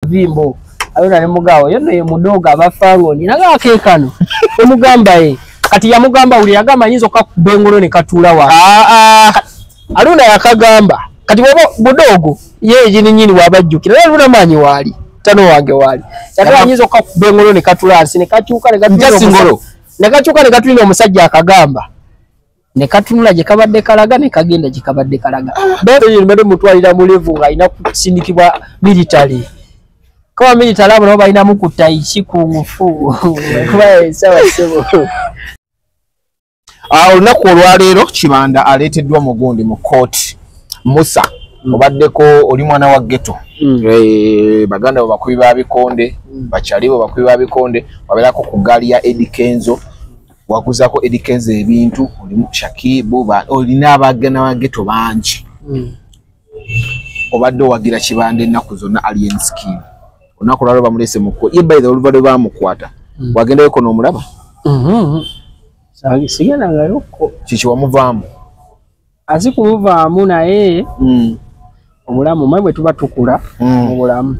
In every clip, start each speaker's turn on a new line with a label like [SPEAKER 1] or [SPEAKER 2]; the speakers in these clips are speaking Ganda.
[SPEAKER 1] vimbo ayona ne mugawo yono ye mudoga abafango ninaga akekano omugamba kati ya mugamba uli yagamba yinzo kakubengolo ne katula wa aluna yakagamba kati budogo ye nyini wabajjukira aluna manyi wali tano wange wali yagamba yinzo kakubengolo ne katula asine kachuka ne katula singolo ne kachuka ne katula omusajja akagamba ne katunula je kabadde kalaga ne kagenda je kabadde kalaga bebe yimbe mutwalira mulevu nga ina kusindikibwa military kwa military abo baba ina mukutaishi kungufu kwa sawa sebo
[SPEAKER 2] olunaku olwaleero Kibanda aleeteddwa mugundi mu court Musa obaddeko oli mwana wa ghetto baganda bakubi ba bikonde bakyalibo bakubi ba bikonde waberako ku gali ya Eddie Kenzo wakuzako Eddie Kenzo ebintu oli Shakibu olina abagana wa ghetto bangi obadde wagira Kibanda ennaku zonna alien scheme olunaku olwaleero bamulese mu court ye by the oluvalo bamukwata wagendeko n'omulaba
[SPEAKER 1] sigena ngayoko
[SPEAKER 2] chichi wamuvaamu
[SPEAKER 1] azikuvaamu naye omulamu mwe tuba tukula mu bulamu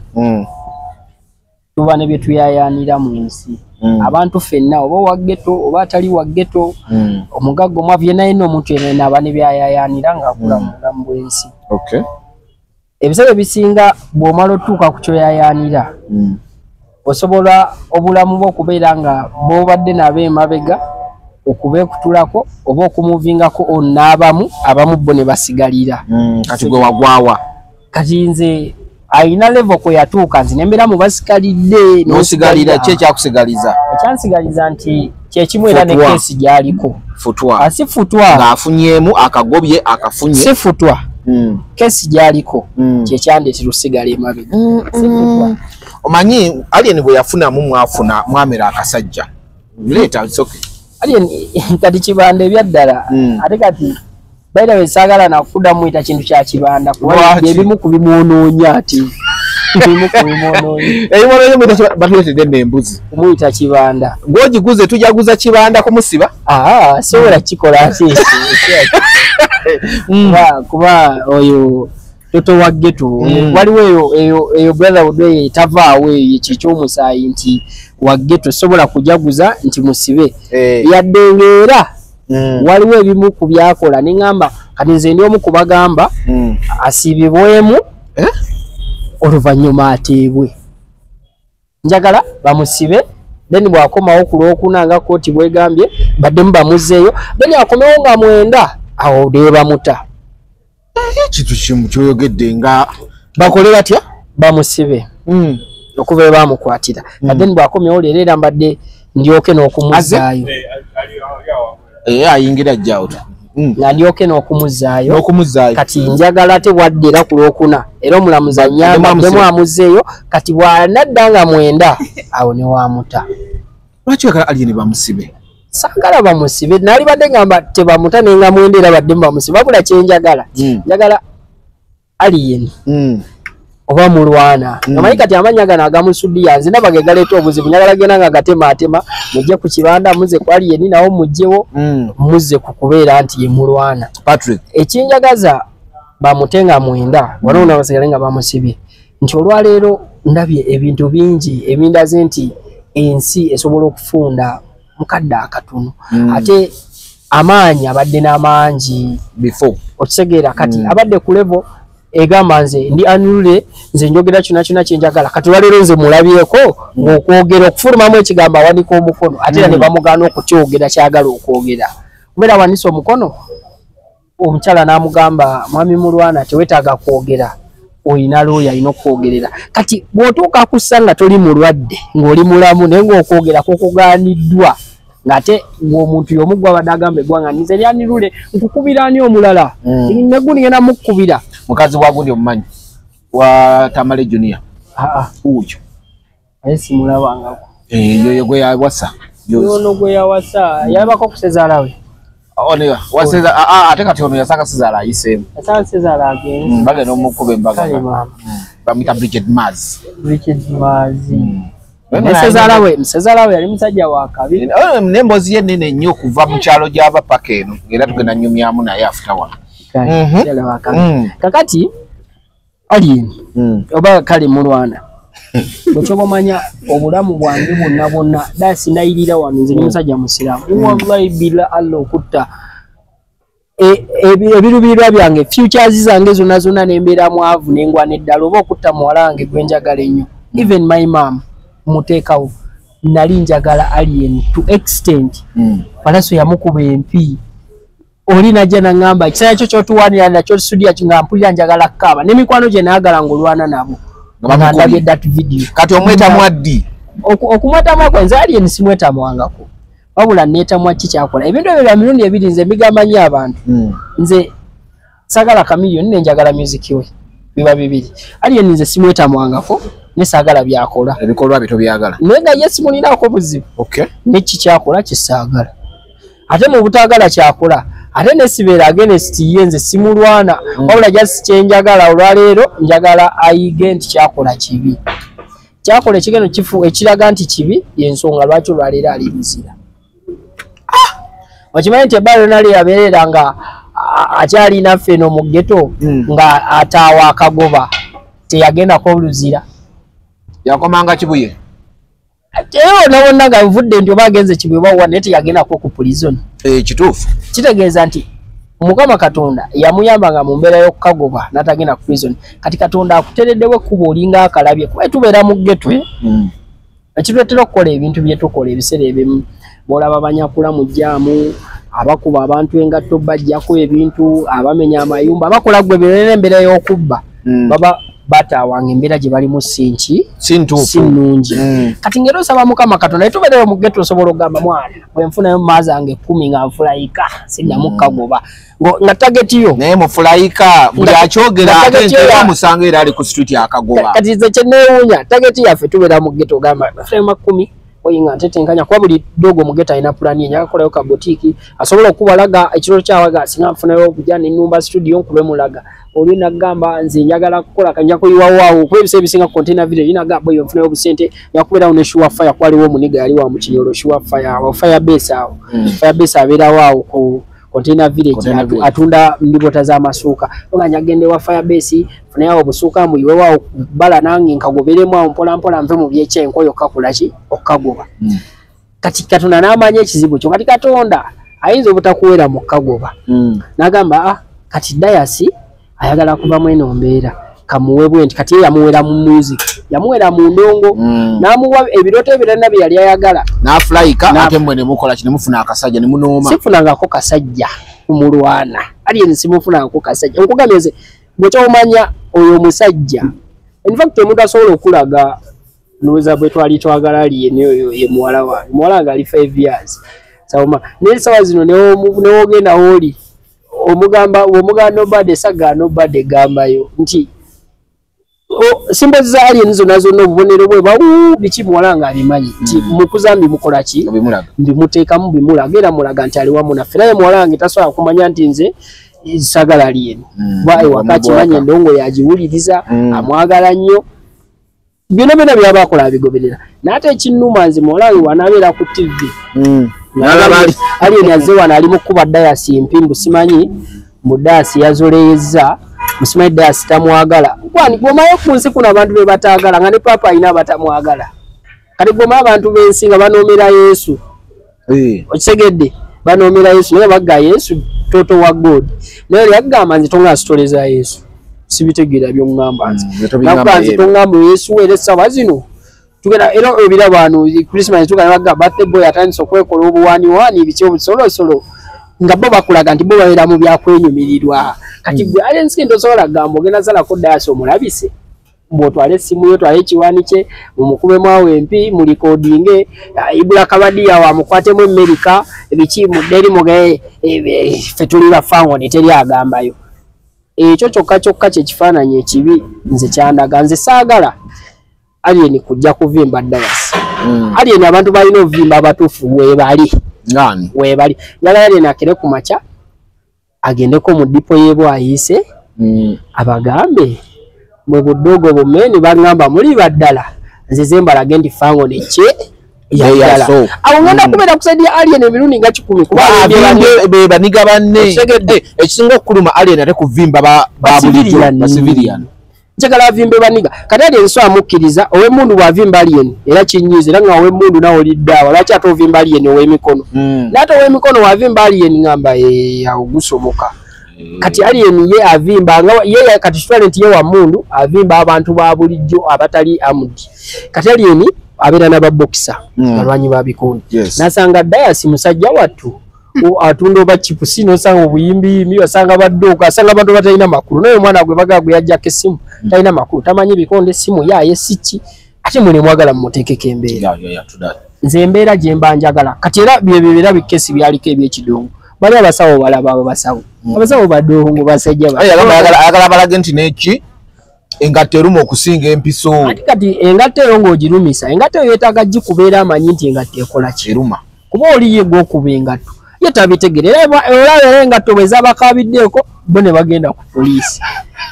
[SPEAKER 1] tuba ne byetu yayanira mu nsi abantu fenna oba wa ghetto oba atali wa ghetto omugaggo mwavye naye no omuntu yenna abane byayayanira nga akula mu bulamu bw'ensi
[SPEAKER 2] okay
[SPEAKER 1] ebisebe bisinga bw'omala otuuka ku kyo yayanira osobola obulamu bwo okubeera nga bw'obadde n'ab'emabega okube kutulako oba okumuvingako onabamu abamu bo ne basigalira
[SPEAKER 2] kati gwe wagwawa
[SPEAKER 1] kati nze aina level ko yatuuka nzi nembera mu basigalidde
[SPEAKER 2] n'osigalira kye kyakusigaliza
[SPEAKER 1] ekyansigaliza nti kye kimwe era ne kesi gyaliko
[SPEAKER 2] futwa
[SPEAKER 1] asifutwa
[SPEAKER 2] ng'afunyemu akagobye akafunye
[SPEAKER 1] sifutwa kesi gyaliko kye kyandeti lusigala emabega sifutwa
[SPEAKER 2] omanyi alien bwe yafunamu mwafuna mwamera akasajja leta bisoke
[SPEAKER 1] alien kati Kibanda ebyaddala ate kati baida besagala na kuda muita kintu kya Kibanda kuba ebimu kubimuonoonya ati ebimu kubimuonoonya
[SPEAKER 2] ebimono muita batulete dende embuzi
[SPEAKER 1] muita Kibanda
[SPEAKER 2] gojiguze tujaguza Kibanda kumusiba
[SPEAKER 1] sobola kikola ati kuba oyo toto wa ghetto waliwo eyo brother odwe tavaawe ekyo omusayi nti wa ghetto sobola kujaguza nti musibe yaddengera waliwo ebimu ku byakola ningamba kati nze ndi omu kubagamba asibibwemu oluvannyuma ateebwe njagala bamusibe then bwakomawo ku Lwokuna nga kooti bwegambye baddemu bamuzzeeyo then akomewo nga 9 awo debamuta
[SPEAKER 2] kitu kimu kyoyogedde nga
[SPEAKER 1] bakole batya bamusibe okuva bamukwatira then bwakomyewo leero era mbadde ndyoke n'okumuzaayo
[SPEAKER 2] ayingira jjaawo
[SPEAKER 1] nga ndyoke n'okumuzaayo kati njagala ate bwaddera ku Lwokuna era omulamuzi anyambaddemu amuzzeeyo kati bwanadda nga 9 awo ne wamuta
[SPEAKER 2] lwaki yakala alien bamusibe
[SPEAKER 1] sagala bamusibe nali badde ngamba tebamuta nenga 9 era badde bamusibe babula kyenjagala njagala alien oba mulwana namanyi kati amanya gana agamusuddi yanze nabagegaleeta obuzibu njagala gena nga gatema mujje ku Kibanda muze ku alien nawo mujjewo muze ku kubeera nti ye mulwana
[SPEAKER 2] Patrick
[SPEAKER 1] ekinjagaza bamutenga 9 wano nabasigale nga bamusibye nti olwaleero ndabye ebintu bingi ebindaze nti ensi esobola okufunda mukadde akatono ate amaanyi abadde n'amangi
[SPEAKER 2] before
[SPEAKER 1] okisegeera kati abadde ku level egamba nze ndi anule nze njogera kyonna kyenjagala kati olwaleero nze mulabyeko ng'okwogera okufulumamu ekigambo awanika omukono ate ne bamugaana okukyogera kyagala okwogera kubeera awanisa omukono omukyala n'amugamba mwami mulwana tewetaaga kwogera oyina looya alina okwogerera kati bw'otuuka kussa nga toli mulwadde ng'oli mulamu naye ng'okwogera kukugaaniddwa ngate ng'omuntu y'omugwa abadde agamba eggwanga nze lyanirule nkukubira ani omulala neguni ngenda mukubira
[SPEAKER 2] mukazi wa gundi omumanyi wa Tamale Junior uyo
[SPEAKER 1] aye simulabangako
[SPEAKER 2] yoyo gwe yawasa
[SPEAKER 1] yono gwe yawasa yalabako kusezaala we
[SPEAKER 2] onewa waseza ate kati ono yasaka sezaala ayiseemu
[SPEAKER 1] yasaka sezaala agenze
[SPEAKER 2] bagenda omukuba embaga bamuyita Bridget Maz
[SPEAKER 1] Sezaala we yali musajja wa kabi
[SPEAKER 2] n'emboozi ye nnene nnyo okuva mu kyalo gy'aba paka eno era tugenda nnyumyamu naye afuta wano
[SPEAKER 1] kakati alien oba kale mulwana Bw'okyobamanya obulamu bwange bwonna dasi nayirira wano nze musajja musiramu wallahi bila Allah okutta ebirubirwa byange futures zange zonna nembeera mwavu nengwana eddala oba okutta muwala wange gwenjagala ennyo even my mom muteekawo nali njagala alien to extent Palaso yamukuba empi oli najja nangamba ekisaya kyo kyotuwanira nakyo studio nga mpulira njagala kaba n'emikwano gye naagala ng'olwana nabo ngandabye that video
[SPEAKER 2] kati omweta mwaddi
[SPEAKER 1] okumwetamu kwenze alien simwetamu wangako wabula neetamu kikyakola ebintu ebyo bya mirundi ebiri nze mbigamanyi abantu nze sagala kamiliyoni nenjagala music we biba bibiri alien nze simwetamu wangako ne sagala byakola
[SPEAKER 2] ebikolwa bito byagala
[SPEAKER 1] nenga yesimuninaako buzibu nekikyakola kisaagala ate mu butaagala kyakola ate nesibeera against ye nze simulwana wabula just kyenjagala olwaleero njagala ayige nti kyakola kibi kyakola ekigendo kifu ekiraga nti kibi yensonga lwaki olwaleero ali muzira okimanyi nti ebbalo nali yabeerera nga akyali naffe eno mu ggeto nga ataawa akagoba teyagendako oluzira
[SPEAKER 2] yakomanga kibuye
[SPEAKER 1] nabonna nga nvudde nti oba agenze kibuye bawa naye teyagendako ku prison
[SPEAKER 2] kituufu
[SPEAKER 1] kitegeeza nti Mukama Katonda yamuyambanga mu mbeera y'okukagoba n'atagenda ku prison kati Katonda akutereddewo ekkubo olinga akalabye kuba tubeera mu ggeto ekituleetera okukola ebintu bye tukola ebiseera ebimu bw'olaba banyakula mu jjaamu abakuba abantu engatto bajjako ebintu abamenya amayumba bakola gwe birera embeera y'okubba baba batawanga embeera gye balimu sinungi kati ngero osaba Mukama Katonda etubeerera mu ggeto osobola okugamba mwana bwe nfunayo maazi ange 10 nga nfulayika siddamu kagoba nga tageti yo
[SPEAKER 2] naye mufulayika buli akyogera ate nteera musanga era ali ku street akagoba
[SPEAKER 1] kati nze kyenneewuunya tageti yaffe tubeera mu ggeto ogamba frame 10 oyinga ntetenkanya kuba buli dogo mu ggeto alina pulani ye nyakakolayo ka botiki asobola okubalaga ekiro kyawaga singa nfunayo okujja n'ennumba studio nkube mulaga oli nagamba nze njagala kukola kanja kuyiwawaawo kuba ebiseera ebisinga container video yinagamba eyo nfunayo obusente yakubeerawo ne sure fire kwaliwo omuniga yali wa mu kinyolo sure fire awo fire base awo fire base abeerawo awo ku container village atunda mbibota z'amasuuka nga nyagende wa fire base funayo obusuuka muyiwe waawo bala nange nkagoberemu awo mpola mpola nve mu byekyenko yokkakola ki okkagoba kati Katonda n'amanya ekizibu kyo kati Katonda ayinza obutakuweera mu kkagoba n'agamba kati dayasi ayagala kuvamu eno mbeera kamuwebwe nti kati yamuwera mu music yamuwera mu ndongo namuwa ebiroto ebirana bye yali ayagala
[SPEAKER 2] n'afulaika ate mmwe ne mukola kino mufuna akasajja ne munooma
[SPEAKER 1] sifunangako kasajja kumulwana ali nsimufunangako kasajja nkugambye bwe kyomanya oyo omusajja in fact omuntu asobola okulaga nuweza bwe twali twagala ali neyo ye muwala wange muwala wange ali 5 years sawoma n'esawa zino newogenda oli omugamba nobody saga nobody gambayo nti simbo za alien zonna obubonero bwe biki muwala nga abimanyi nti mukuzambi mukola ki mbimuteekamu bimulaga era mulaga nti ali wamu naffe naye muwala wange tasobola kumanya nti nze sagala alien ewaka kimanyi endongo yagiwuliriza amwagala nnyo byonna byaba akola abigoberera n'ate ekinnuma nze muwala wange wanaabeera ku TV alien azze wano ali mu kuba dayasi mpimbu simanyi mu dayasi yazoleyeza musimanyi dayasi tamwagala kwani bw'omayo ku nsi kuno abantu be bataagala nga ne papa alina abatamwagala kati bw'omayo abantu b'ensi nga banoomera Yesu okisegedde banoomera Yesu naye bagga Yesu toto wa God naye yagamba nze tonga sitoleza Yesu sibitegeera by'oŋŋamba nze nakugamba nze toŋŋamba Yesu era essaawa zino tugenda era ebiraba wano Christmas tugenda bagga birthday boy atandise okwekola obuwaaniwaani biki obusolosolo nga bo bakulaga nti bo babeera mu byakwenyumirirwa kati gwe ali ensi tosobola gamba ogenda salako dayasi omulabise bw'otwala essimu yo otwala ekiwaani kye mumukubemu awo empi mu likodinge ibula kabadiya wamukwatemu Amerika ebiki muderi mugaye ffe tuli bafangoni teri agambayo ekyo kyokka kyekifaananyi ekibi nze kyandaga nze saagala alien kujja kuvimba dayasi alien abantu balina ovimba abatuufu webali njagala alien akere ku makya agendeko mu dipo y'ebwayise abagambe mwe buddogo bumeni bagamba muli baddala nze zembalage ndi fango nekye yayala awo ngenda kubeera kusaidia alien emirundi nga 10 kuba
[SPEAKER 2] baniga banne ekisinga okuluma alien ate kuvimba ba civilian
[SPEAKER 1] njagala avimbe baniga kati ali enso amukkiriza ow'emmundu bw'avimba alien era kinyiiza era nga ow'emmundu nawe oliddawa lwaki ate ovimba alien ow'emikono n'ate ow'emikono w'avimba alien ngamba awo gusoboka kati alien ye avimba nga ye kati talent ye wa mundu avimba abantu ba bulijjo abatali amudi kati alien abeera n'ababokisa balwanyi ba bikondo nasanga Dayasi musajja wattu atunda oba chipusi nosanga obuyimbi osanga badduka asanga abantu batalina makulu naye omwana gwe bagagwe yajjako essimu talina makulu tamanyi bikonde essimu yaye siki ate muli mwagala mmuteekeko embeera nze embeera gye mba njagala kati era byebera bikesi byaliko ebyekidongo bali abasawo balaba abo basawo abasawo badongo basajja
[SPEAKER 2] ayagala balage nti neki engatte eruma okusinga empiso
[SPEAKER 1] kati engatte eyo ng'ogirumisa engatte eyo yeetaaga gikubeera amanyi nti engatte ekola kiruma kuba oli ye gw'okuba engatto ye tabitegerera olaba engatto bwe zabakabiddeeko bo ne bagenda ku poliisi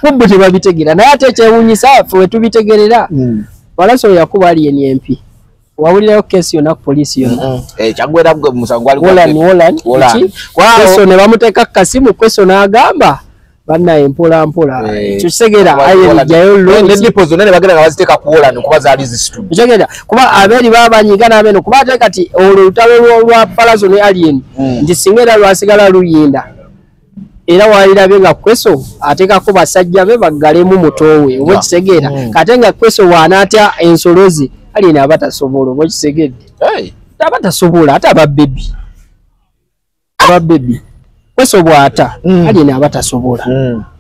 [SPEAKER 1] bo tebabitegera naye ate ekyewuunyisa ffe we tubitegerera walaso yakuba alien MP wawulirayo kesi yonna ku poliisi yonna
[SPEAKER 2] kyaggwera gwe musango
[SPEAKER 1] Wolan kweso ne bamuteeka ku kasimu kweso n'agamba bannaye mpola ekyo kisegera ayerijayo
[SPEAKER 2] ne bagenda nga baziteeka ku Wolan kuba zaali zisitudde
[SPEAKER 1] kisegera kuba abeeri babanyiga n'abeeno kuba ate kati olwo olutalo lwa Palazo ne Alien nti singa era lwasigala luyinda era walirabye nga kweso ateekako basajja be baggalemu mutowe oba kisegeera kate nga kweso waanaatya ensolozi Alien abatasobola oba kisegedde abatasobola ate ababebi kweso bwata Alien abatasobola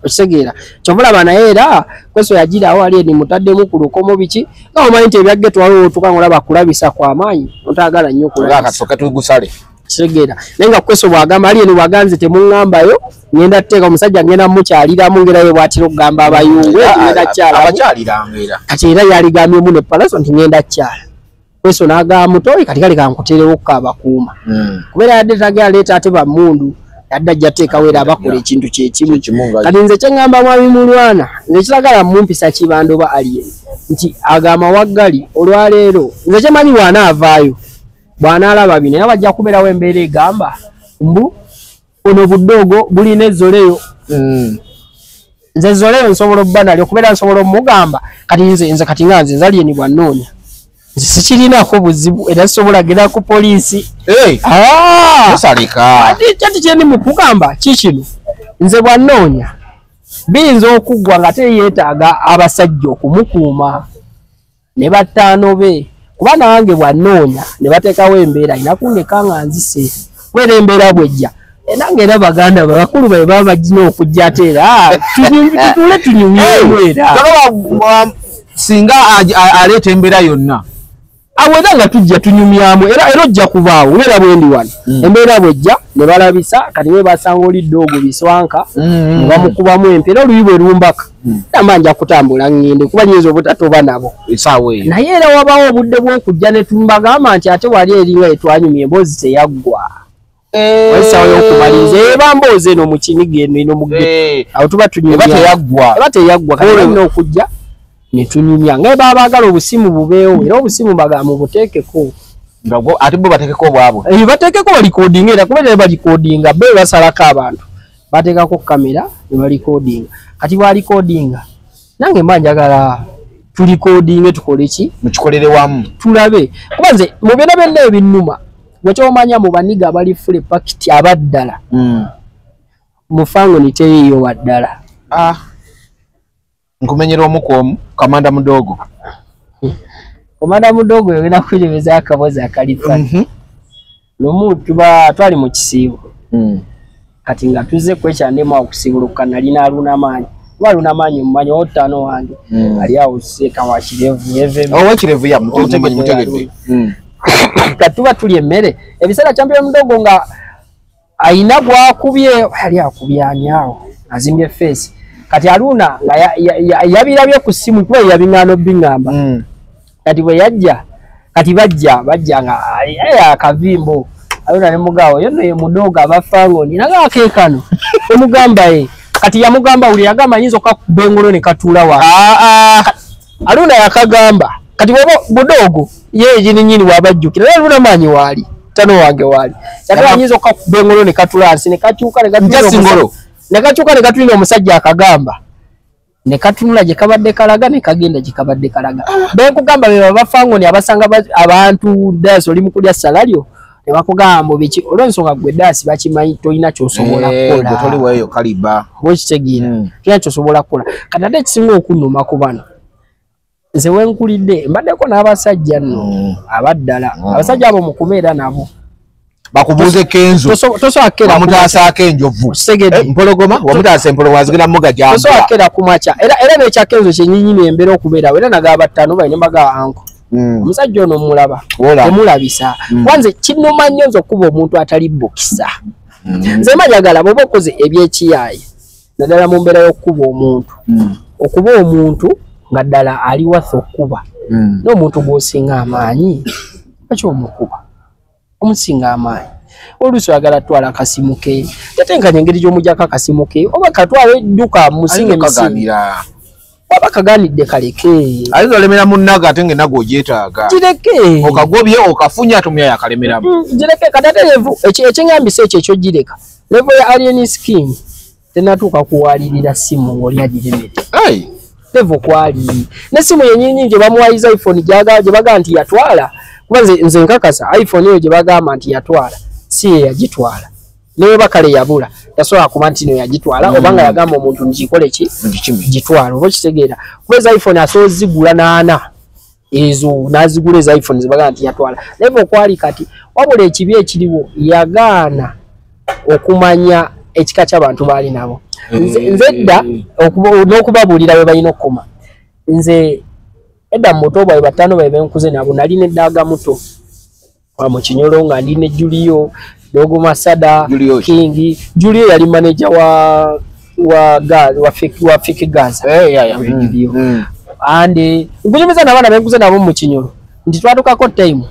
[SPEAKER 1] okisegeera kyobulaba naye era kweso yagirawo Alien mutaddemu ku lukomo biki nga omanyi nti ebyagge twaliwo tuka olaba kulabisa kwa maanyi otaagala nnyo kulabisa kisegeera naye nga kweso bwagamba Alien bwaganze temuŋŋambayo ngenda teeka omusajja ngenda mukyaliramu ngera ye bwatira okugamba abayungwe ngenda kyala kati era yaligambye ne Palazo nti ngenda kyala kweso n'agamba mutoyi kati kale kankuterewo kukabakuuma kubeera yadde tagaleeta ate bamundu yadda jateeka wera abakola ekintu kyekimu kati nze kyeŋŋamba mwami mulwana nze kiragala mumpisa kibando ba Alien nti agamba waggali olwaleero nze kyemanyi bw'anaavaayo bw'anaalaba bino era bajja kubeerawo embeera egamba mbu ono buddogo bulina ezzoleyo nze ezzoleyo nsobola obba nalyo kubeera nsobola omugamba kati nze kati nga nze Alien bw'annoonya nze sikirinako buzibu era sisobola genda ku poliisi kyati kyendi mukugamba kikino nze bw'annoonya biyinza okuggwa nga teyeetaaga abasajja okumukuuma ne battaano be kuba nange bw'annoonya ne bateekawo embeera ayina kundeka nga nzise kubera embeera bwejja nange era baganda bakulu babe baba bagina okujja ate era tutule tunyumyemu era
[SPEAKER 2] singa aleeta embeera yonna
[SPEAKER 1] awera nga tujja tunyumyamu era ojja kubaawo era bwendi wano embeera bwejja ne balabisa kati we basanga olidde ogwo biswanka ne bamukubamu empi era oluyi bwe lumbaka namba nja kutambula ngende kuba nyinza obutatoba nabo naye era wabaawo obudde bw'okujja ne tumbagamba nti ate wali eringa etwanyumya emboozi teyaggwa esawo y'okumaliriza eba mboozi eno mu kiniga eno ino mugge awo tuba tunyumya eba teyaggwa kati balina okujja ne tunyumya nga baba baagala obusimu bubeewo era obusimu bagamba mubuteekeko
[SPEAKER 2] ate bo bateekeko bwabwe
[SPEAKER 1] bateekeko balikodinga era kuba balikodinga be basalako abantu bateekako kamera ne balikodinga kati bwalikodinga nange mba njagala tulikodinge tukole ki
[SPEAKER 2] mukikolere wamu
[SPEAKER 1] tulabe kuba nze mu byonna byonna ebinnuma wekyomanya mu baniga abali fule pakiti abaddala mufango niteyiyo waddala
[SPEAKER 2] nkumenyera omukomu kamanda mudogo
[SPEAKER 1] yogenda kunyumeza akabozi akalifa lumu tuba twali mu kisiibo kati nga tuze kwekyandemu okusiibuluka nalina alunamaanyi kuba alunamaanyi mumanyi ottaano wange ali awo seeka
[SPEAKER 2] wakirevu yamutegedde
[SPEAKER 1] kati tuba tuli emmere ebiseera kyampion mudogo nga ayina gwakubye yali akubyani awo azimbye feesi kati aluna nga yabirabye ku ssimu kuba yabiŋŋaano biŋŋamba kati bwe yajja kati bajja nga akavimbo aluna ne mugaawo yonna ye mudogo abafango ninaga akeekano emugamba ye kati yamugamba uli yagamba yinza okakuba engolo ne katuula wa aluna yakagamba kati bwoba budogo ye nyini wabajjukira naye aluna maanyi waali tano wange waali yagamba yinza okakuba engolo ne katuula wansi ne kakyuka ne katulina omusajja akagamba ne katunula gye kabadde kalaga ne kagenda gye kabadde kalaga benkugamba be bafango ne abasanga abantu dasi oli mukulya salalyo ne bakugamba biki olw'ensonga gwe dasi bakimanyi tolina ky'osobola kukola
[SPEAKER 2] toli weeyo kaliba
[SPEAKER 1] bwekitegeera tolina ky'osobola kukola kati ate ekisinga okunnuma ku bano nze wenkulidde mbaddeko n'abasajja nno abaddala abasajja abo mukubeera nabo
[SPEAKER 2] bakubuze kenzo
[SPEAKER 1] tosoakera
[SPEAKER 2] mutasaako enjovu mpologoma wamutaasa empologoma zigenda muga jamba
[SPEAKER 1] tosoakera kumaca era nekyakenzo kyenyinyini embeera okubeerawo era nagaba battano balina baga anko omusajja ono mulaba temulabisa wanze kinnuma nnyo nze okuba omuntu atali bukisa nze majagala bwoba okoze ebyekiyaaye naddala mu mbeera y'okuba omuntu okuba omuntu nga ddala ali waffe okuba n'omuntu gw'osinga amaanyi akyomukuba omusinga amaanyi oluusi oyagala twala akasimu ke yatenkanya engeri gy'omujjako akasimu ke oba katwala edduka musinga emisingi oba kaganidde kaleke
[SPEAKER 2] ayinza olemera munnaga ate ng'ennaga ogyetaaga
[SPEAKER 1] gireke
[SPEAKER 2] okagobye okafunya tumya yakalemeramu
[SPEAKER 1] gireke kati ate levu ekyeŋŋambisa ekyo ekyogireka levu ya alien skin tenatuuka kuwalirira simu ng'oli agiremere levu kwali n'essimu yennyini gye bamuwayiza iphone gye bagaa nti yatwala kuba nze nkakasa iphone eyo gye bagamba nti yatwala si ye yagitwala naye bakale yabula yasobola kuba nti no yagitwala obanga yagamba omuntu nkikole ki gitwala oba kitegeera kuba eza iphone asobola zigula n'ana ezo n'azigula eza iphone zebagamba nti yatwala naye okwali kati wabula ekibi ekiriwo yagaana okumanya ekika ky'abantu baali nabo nze dda n'okubabuulira bwe balina okukoma nze edda mu muto bwawe bataano babe benkuze nabo nali neddaaga muto mu Kinyolo nga ndi ne Julio Dogo Masada King Julio yali manager wa Fiki Gaza Julio ande ngujemeza n'abaana benkuze nabo mu Kinyolo nti twatukako time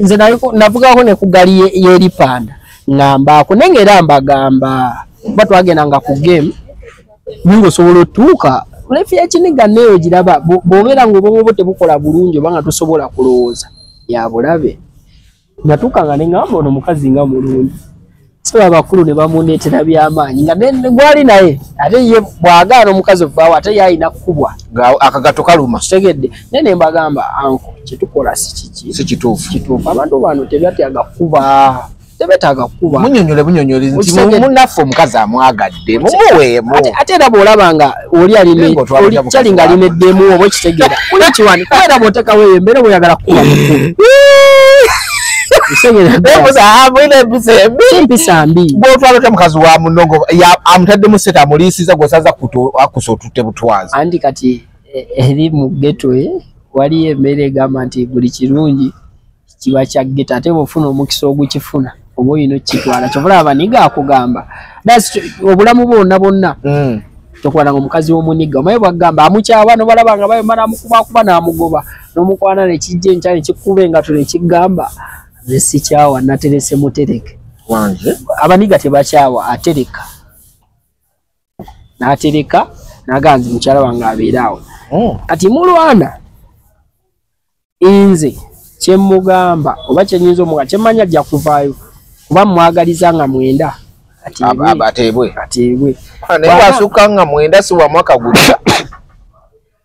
[SPEAKER 1] nze navugaako ne ku gali y'eripanda ngambako nenge era mbagamba batwagenda nga ku game ningo sobola otuuka lefi ya kiniga neyo giraba bobera ngo bongo tebukola bulungi banga tosobola kulowooza ya bulabe natuka nga nengamba ono mukazi nga mulungi so abakulu ne bamunetera byamaanyi nga gwali naye ate ye bwagaana omukazi ovaawo ate yayina kukubwa
[SPEAKER 2] akagato kaluma
[SPEAKER 1] kitegedde nene mbagamba anko kyetukola si kituufu abantu bano tebyatyaga kuba tebetaga kuba
[SPEAKER 2] munyonyole nti munaffe omukazi amwagadde mumuweemu
[SPEAKER 1] ate era bw'olabanga oli kyalinga alineddemu oba ekitegeera kuli kiwani kubera bw'otekawo eyo embeera bw'oyagala kukuba mukulu empisa mbi
[SPEAKER 2] bw'otwala mukazi wa munongo amutaddemu seta amuliisiza gwosaza akusa otutte butwazi
[SPEAKER 1] andi kati eri mu geto waliyo embeera egamba nti buli kirungi kiba kya geto ate bw'ofuna omukisa ogukifuna oba oyina okitwala kyovula abaniga akugamba obulamu bwonna tokwalanga omukazi w'omuniga omaye bwagamba amukyawa nobalabanga bayomala amukubakuba n'amugoba n'omukwana nekijja enkya nekikuba engato nekigamba nze sikyawa naterese mutereke abaniga tebakyawa atereka n'atereka naganzi mukyala wange abeeraawo kati mulwana nze kyemugamba oba kyenyinza omuga kyemmanya ajja kuvaayo kuba mwagaliza nga mwenda
[SPEAKER 2] ateebwe
[SPEAKER 1] naye
[SPEAKER 2] bwasukka nga mwenda si wamwaka gulira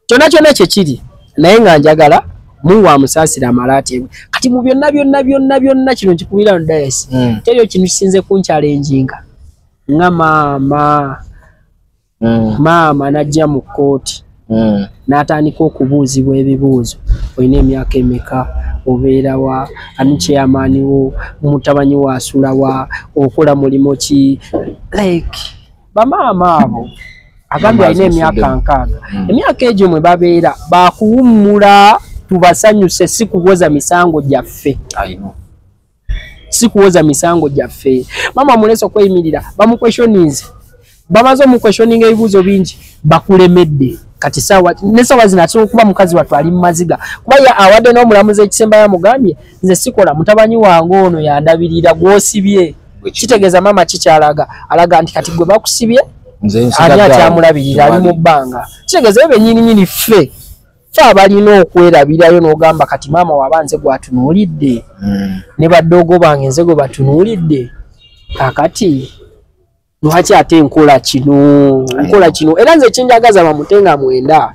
[SPEAKER 1] kyonna kyonna kyekiri naye nga njagala mungu amusaasira amala ateebwe kati mu byonna kino nkikubira no dayasi teriyo kintu kisinze kunkyalenjinga nga maama najja mu kkooti n'atandika okubuuzibwa ebibuuzo olina emyaka emeka obeera wa ani chairman wo mutabanyi wa asula wa okola mulimo ki like bamaama abo agambye alina emyaka nkaaga emyaka egyo mwe babeera bakuwummula tubasanyuse si kuwoza misango gyaffe si kuwoza misango gyaffe mama mulese okweyimirira bamukweshoninze bamaze omukweshoninga ebibuuzo bingi bakulemedde kati nesawa zino ate okuba mukazi wattu ali mumaziga kuba awadde n'omulamuzi ekisemba yamugambye nze sikola mutabanyi wange ono yandabirira gw'osibye kitegeeza mama kikyalaga alaga nti kati gwe bakusibye ani akyamulabirira ali mu bbanga kitegeeza ebyo bennyininyini ffe abalina okwerabirayo n'ogamba kati maama waba nze gwatunuulidde ne baddogo bange nze gwe batunuulidde kakati lwaki ate nkola kino era nze kinjagaza bamutenga mwenda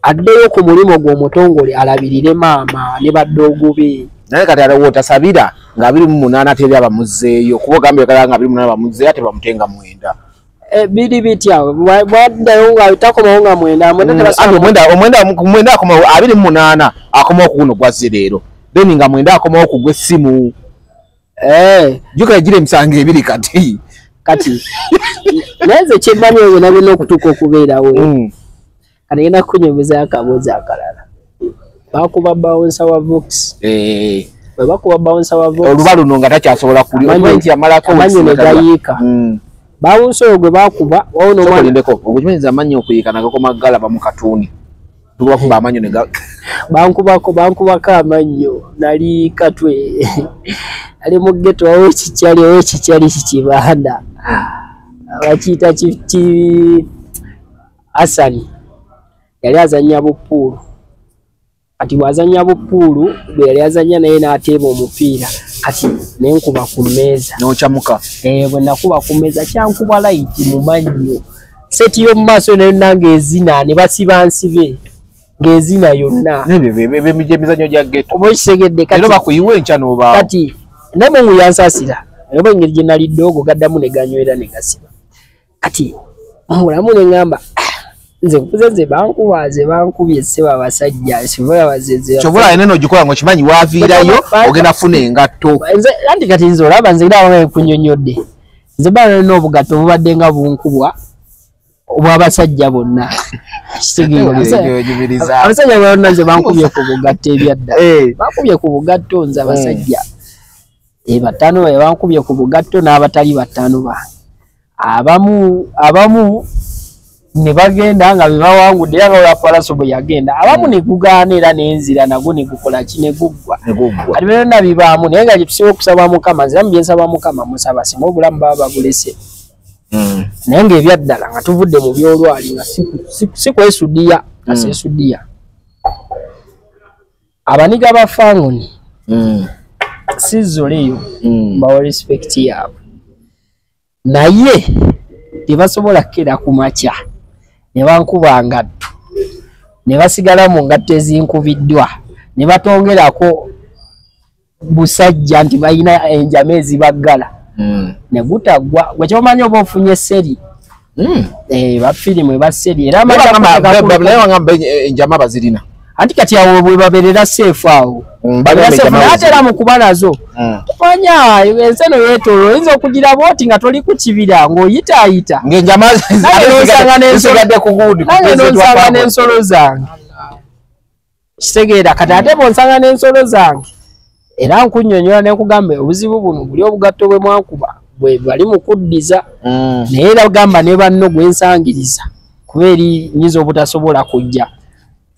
[SPEAKER 1] addeyo ku mulimo gw'omutongole alabirire maama ne baddoogo be
[SPEAKER 2] naye kati aliwo tasabira nga 28 teri abamuzzeeyo kuba gambye kala nga 28 bamuzzeeyo ate bamutenga mwenda
[SPEAKER 1] biri bitya bwaddayo nga takomawo nga mwenda
[SPEAKER 2] omwenda akomawo 28 akomawo ku guno gwazze leero then nga mwenda akomawo ku gw'essimu juka gira emisango ebiri kati
[SPEAKER 1] naye kyemmanyi eyo nabyo okutuuka okubeerawo kati ngenda kukunyomeza akaboozi akalala bakuba bawunsa wa Vox bwe bakuba bawunsa wa Vox
[SPEAKER 2] oluba luno nga takyasobola kulimanti yamalako
[SPEAKER 1] amanyi ne gayiika bawunsa oyo gwe bakuba
[SPEAKER 2] ogukimanyiza amanyi okuyiika nagakomaggala bamukatuni tubakuba amanyo ne
[SPEAKER 1] bankubako amannyo nali katwe ali mu ghetto awo kikyali kikibanda bakiyita Asani yali azanya bupuulu kati bwazanya bupuulu bwe yali azanya naye n'ateeba omupiira kati nenkuba ku mmeeza
[SPEAKER 2] n'okyamuka
[SPEAKER 1] bwe nakuba ku mmeeza kyankuba layiti mu mannyo seti y'omu maaso nayo nange ezina ne basiba nsibe ng'ezina yonna
[SPEAKER 2] emizannyo gya ghetto
[SPEAKER 1] oba okisegedde
[SPEAKER 2] kati bakuyiwa enkya n'obaawo
[SPEAKER 1] kati naye mu yansaasira oba engeri gye nali ddoogo gaddamu ne ganywera ne gasiba kati mulamu ne ngamba nze nkuze nze bankubye sseba abasajja
[SPEAKER 2] kyobola ene n'ogikola ng'okimanyi waaviirayo ogenda funa engatto
[SPEAKER 1] anti kati nze olaba nze era kunyonyodde nze bana n'obugatto bubadde nga bunkubwa obw'abasajja bonna abasajja bonna nze bankubye ku bugatto ebyadda bankubye ku bugatto nze abasajja batano bankubye ku bugatto n'abatali batano bange abamu ne bagenda nga bebawangudde era nga olwapalaso bwe yagenda abamu ne gugaana era n'enzira nagwo ne gukola ki ne guggwa kati byonna bibaamu naye nga gyetusinga okusaba Mukama nziramu byensaba Mukama musaba singa obulamu baba babulese naye ng'ebyaddala nga tuvudde mu byolwali nga si kwesudiya nga seesudiya abaniga ba Fangoni sizzoleyo bawa respect yaabwe naye tebasobola kera ku makya ne bankuba ngatto ne basigala mu ngatto ezinkubiddwa ne batongerako busajja nti balina enjama ezibaggala ne gutaggwa gwe kyomanyi oba ofunye seri bafirimu ebaseri era
[SPEAKER 2] enjama bazirina
[SPEAKER 1] anti kati awo bwe babeerera seefu awo atera mu kuba nazo manya enseno yeetolo oyinza okugira bwoti nga toli ku kibira ng'oyitaayita n'onsanga n'ensolo zange kitegeera kati ate bw'onsanga n'ensolo zange era nkunnyonnyola ne nkugamba obuzibu buno buli obugatto bwe mwankuba bwe bali mu kuddiza naye era gamba ne banno gwe nsangiriza kuba eri nyiza obutasobola kujja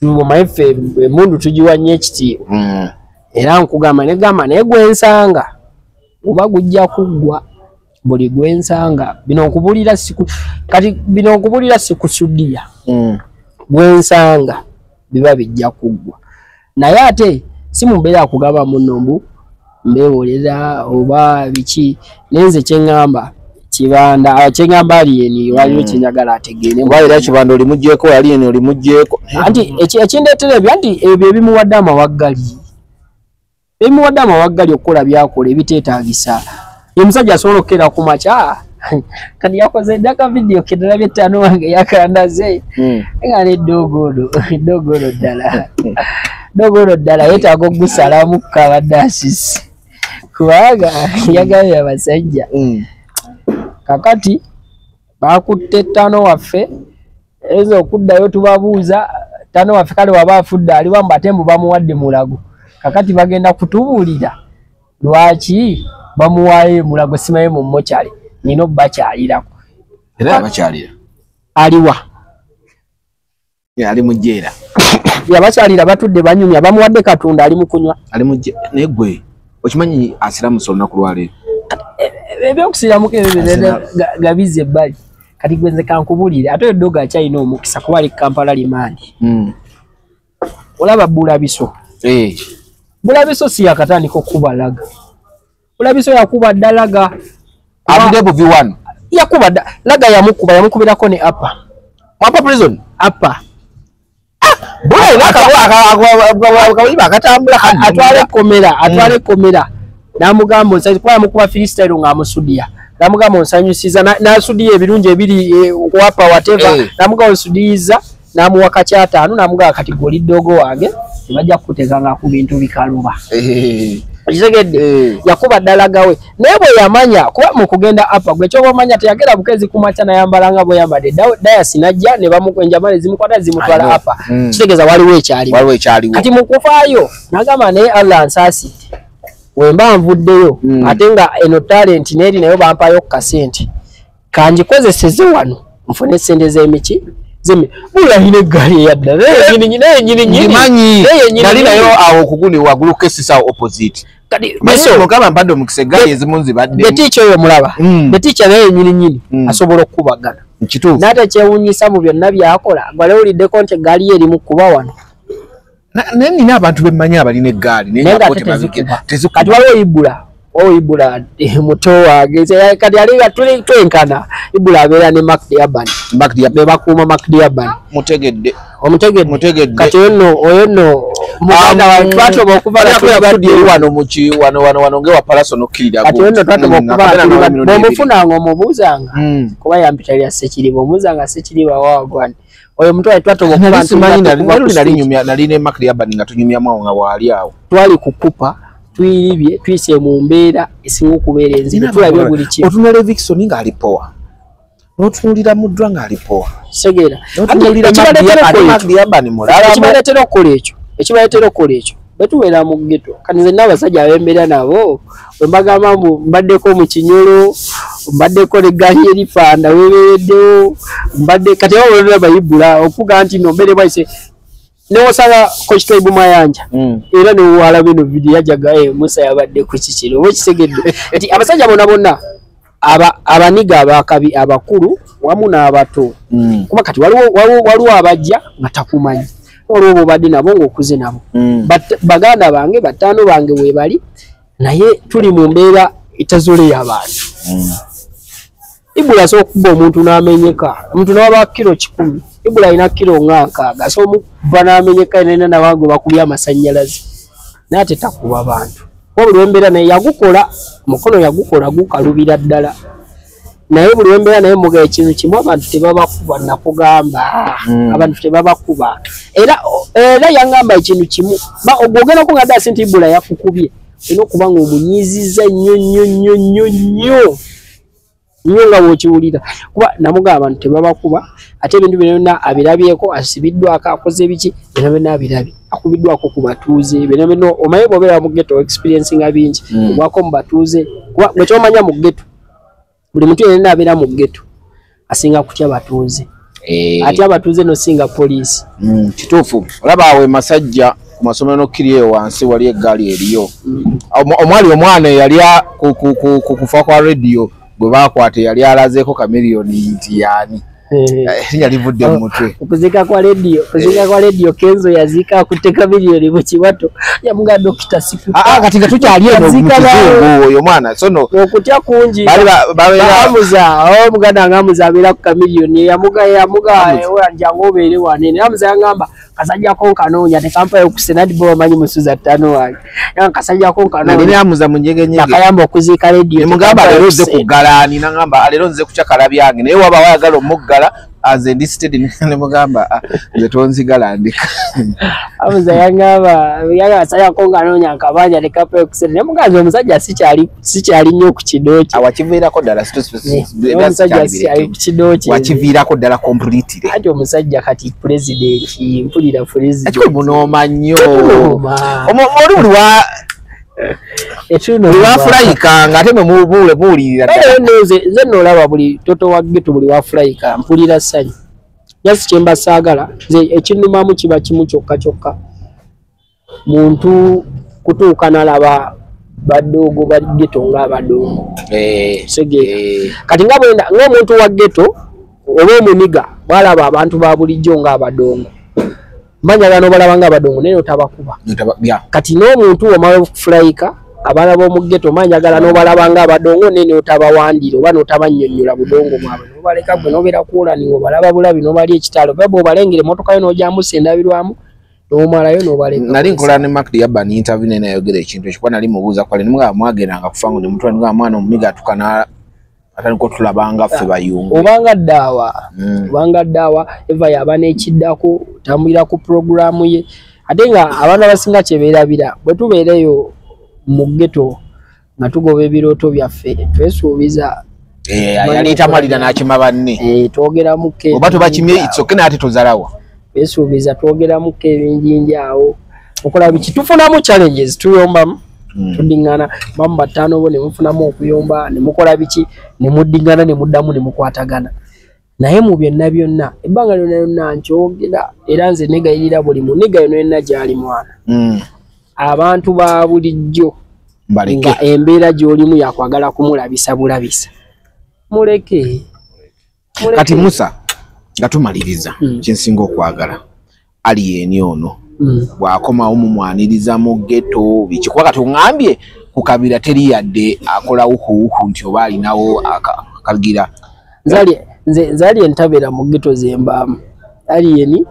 [SPEAKER 1] omaife emundu tugiwa nnyo ekitiibwa era nkugamba negamba naye gwensanga oba gujja kuggwa buli gwensanga bino nkubulira sikusudiya gwensanga biba bijja kuggwa naye ate si mumbeera kugaba muno mbeewolera oba biki nenze kyeŋŋamba kibanda kyeŋŋamba aliyeni waliwo kyenyagala ategeere
[SPEAKER 2] era kibanda olimugjeeko aliyeni olimugjeeko
[SPEAKER 1] anti ekindeetera ebyo anti ebyo ebimuwadde amawaggali okukola byakola ebiteetaagisa omusajja asobola okukera ku makya kati yakoze ddaka vidiyo kedalabye ttaano wange yakandaze nga neddogoodo ddala yeetaaga okugusalamu kabadde asisi kubanga yagabye abasajja kakati bakutte ttaano waffe ezo okuddayo tubabuuza ttaano waffe kale waba afudde aliwamu ate mbu bamuwadde mulago kakati bagenda kutubuulira lwaki bamuwaayo mulago simaye mu mokyali nina obbakyalirako
[SPEAKER 2] era abakyalira
[SPEAKER 1] aliwa
[SPEAKER 2] ali mujjeera
[SPEAKER 1] yabakyalira batudde banyumya bamuwadde katunda ali mukunywa
[SPEAKER 2] ali mujje naye gwe okimanyi asiramusa olunaku lwaleero
[SPEAKER 1] ebyokusiramuka ebyo gabize ebbali kati gwenze kankubuulire ate eddogo akyalina omukisa kuba ali Kampala limandi olaba Bulabiso Bulabiso si yakatandika okubalaga Bulabiso yakuba ddalaga
[SPEAKER 2] abudde bu V1
[SPEAKER 1] yakuba laga yamukubirako ne apa
[SPEAKER 2] prison
[SPEAKER 1] apa atwale komera namugamba onsanyusiza kuba yamukuba freestyle ng'amusudiya namugamba onsanyusiza n'asudiya ebirungi ebiri wapa whatever namugamba onsudiyiza namuwa kakyataano namugamba kati goli dogo wange tebajja kukuteekanga ku bintu bikaluba kitegedde yakuba ddala gawe naye bwe yamanya kuba mu kugenda apa gwe kyoba omanya teyagera bukezi kumaca nayambala nga bwe yambadde dayasi najja ne bamukwenjamale zimukwata zimutwala apa kitegeeza waliwo ekyaliwo kati mu kufaayo nagamba naye Allah ansaasidde wemba nvuddeyo ate nga eno talent neeri nayo bampayo ku kasente kangikozeseze wano nfune sente z'emiki bulayina eggaali eyadda
[SPEAKER 2] nali nayo awo okuguli waggulu kesisa opposite mugamba mpadde omukisa eggaali ezimu nzibadde
[SPEAKER 1] betiica oyo mulaba betiica naye nyininyini asobola okukubagana n'ate kyewuunyisa mu byonna byakola gwalewuliddeko nti eggaali ye erimu kuba wano
[SPEAKER 2] naye nina abantu bemmanyi abalina eggaali
[SPEAKER 1] kati waliwo ibula muto wange kati alinga tuli twenkana ibula abeera ne Macdiaban bebakuuma Macdiaban omutegedde kati oyono muganda twatoba okuva
[SPEAKER 2] wano ngewa palaso nokkirira
[SPEAKER 1] kati oyono twatoba okuva bwomufunanga omubuuzanga kuba yampitalira Sekiriba omubuuzanga Sekiriba wagwani oyo mutwale twatoba okuva
[SPEAKER 2] nali ne Macdiaban nga tunyumyamu awo nga waali awo
[SPEAKER 1] twali kukupa twiribye twise mu mbeera esinga okubeera enzibu tulabye buli kimu
[SPEAKER 2] otunula Vixen nga alipoa n'otunulira Muddwa nga alipoa
[SPEAKER 1] segera ekibaletera okukola ekyo betubeera mu ggeto kati nze n'abasajja abembeera nabo wembagamba mbu mbaddeko mu Kinyolo mbaddeko neggaali eripanda webeereddewo mbadde kati abaolera bayibula okuga nti no mbere bwaise newosanga Coach Mayanja era newala bino video yajaga Musa yabadde ku kikiro oba kisegedde nti abasajja bonna abaniga abakabi abakulu wamu n'abato kuba kati waliwo abajja nga takumanyi olwo badde nabo ng'okuze nabo baganda bange bataano bange weebali naye tuli mu mbeera etazole y'abantu Ibula asobola okuba omuntu n'amenyeka omuntu n'aba kilo 10 Ibula alina kilo nga 6 asobola okuba n'amenyeka nena nabangu bakubya amasannyalaze naye ate takuba bantu buli wembeera naye yagukola mukono yagukola gukalubira ddala naye buli wembeera naye muga ekintu kimu abantu tebabakuba nakugamba abantu tebabakuba era yangamba ekintu kimu ogwogerako nga dda sente Ibula yakukubye olina okuba nga omunyiiziza nnyo nga bw'okiwulira kuba namugamba abantu tebabakuba ate ebintu byonna abirabyeko asibiddwako akoze biki byonna abirabye akubiddwako ku batuuze byonna omaye bw'obeera mu ghetto experience nga bingi obwako mu batuuze kuba gwe kyomanya mu ghetto buli muntu yenna abeera mu ghetto asinga kutya batuuze ate abatuuze nosinga poliisi
[SPEAKER 2] kituufu olaba awe Masajja ku masomero nokkiriyo wansi wali eggaali eriyo omwana yali kufa kwa radio gwe bakwate yali alazeeko kamiliyoni nti yaani yalivudde mu mutwe
[SPEAKER 1] okuzika kwa radio Kenzo yazika akutte kamiliyoni mu kiwato yamuga Dr. Siku
[SPEAKER 2] kati nga tukyali eno mukizungu oyo mwana sono
[SPEAKER 1] okutya kungi bamuza omuganda ngamuza abeera ku kamiliyoni yamuga wanjangu obeere wanene yamuza yangamba kasajja konkanoonya tekampa okusenadi bo bamanyi musuza 5 wange kasajja konkanoonya
[SPEAKER 2] nene yamuza munyegenyege
[SPEAKER 1] akayamba okuziika radio
[SPEAKER 2] mugamba lero nze kugalani nangamba lero nze kuchakala byange naye waba wayagala omugala aze listed ne mugamba nze tonzigala ndika
[SPEAKER 1] amuza yangamba kasajja konkanoonya akabanja tekampa okusenadi muganze omusajja sikyali nnyo ku kidoki
[SPEAKER 2] awakiviirako ddala
[SPEAKER 1] omusajja sikyali ku kidoki
[SPEAKER 2] wakiviirako ddala completely
[SPEAKER 1] ate omusajja kati president mpulira president
[SPEAKER 2] ekyo munooma nnyo oli buli wa wafurayika nga ate mubuulirira
[SPEAKER 1] nze nolaba buli toto wa ghetto buli wafurayika mpulira ssanyu yasi kyemba saagala nze ekinumamu kiba kimu kyokka muntu kutuuka nalaba badoogo bali ghetto ng'abadongo kati nga bwenda ng'omuntu wa ghetto oba omuniga bwalaba abantu ba bulijjo ng'abadongo manya gano balaba ng'abadongo naye otabakuba kati n'omuntu omala okufurayika abana bo mu ghetto manjagala no balabanga abadongo nene otabawandiro bano otabannyonnyola budongo mwabwe no baleka gwe no bera kuola ni balaba bulabi no bali ekitalo babo balengere motoka yo no jambusa endabirwamu no malayo no baleka
[SPEAKER 2] nali nkola ne Mark yabba ni interview nene ayogera ekintu ekikuba nali mubuuza kwale nimwe mwageranga kufango ne mutwa nga mwana omumiga tukana ataniko tulabanga ffe bayungu
[SPEAKER 1] obanga dawa eva yabana ekiddako tambulira ku programu ye atenga abana basinga kyebeerabira bwe tubeereyo mu ghetto nga tugoba ebiroto byaffe twesuubiza
[SPEAKER 2] yali tamalira n'akima banne
[SPEAKER 1] twogera muke
[SPEAKER 2] oba tubakimye itsoke n'ate tozalawa
[SPEAKER 1] twesuubiza twogera muke ebinjinja awo okola biki tufunamu challenges tuyombamu tudingana mamba 5 bo ne mufunamu okuyomba ne mukola biki ne muddingana ne muddamu ne mukwatagana naye mu byonna ebbanga lyonna nkyogera era nze negayirira buli muniga yonna gyali mwana abantu ba bulijjo nga embeera gy'olimu yakwagala kumulabisa bulabisa muleke
[SPEAKER 2] kati Musa nga tumaliriza kyensinga okwagala aliyeni ono bwakomawo mumwaniriza mu ghetto biki kuba kati ongambye ku kabira teri yadde akola uhu nti oba alinawo akagira
[SPEAKER 1] nzali entabera mu ghetto zembaamu aliyeni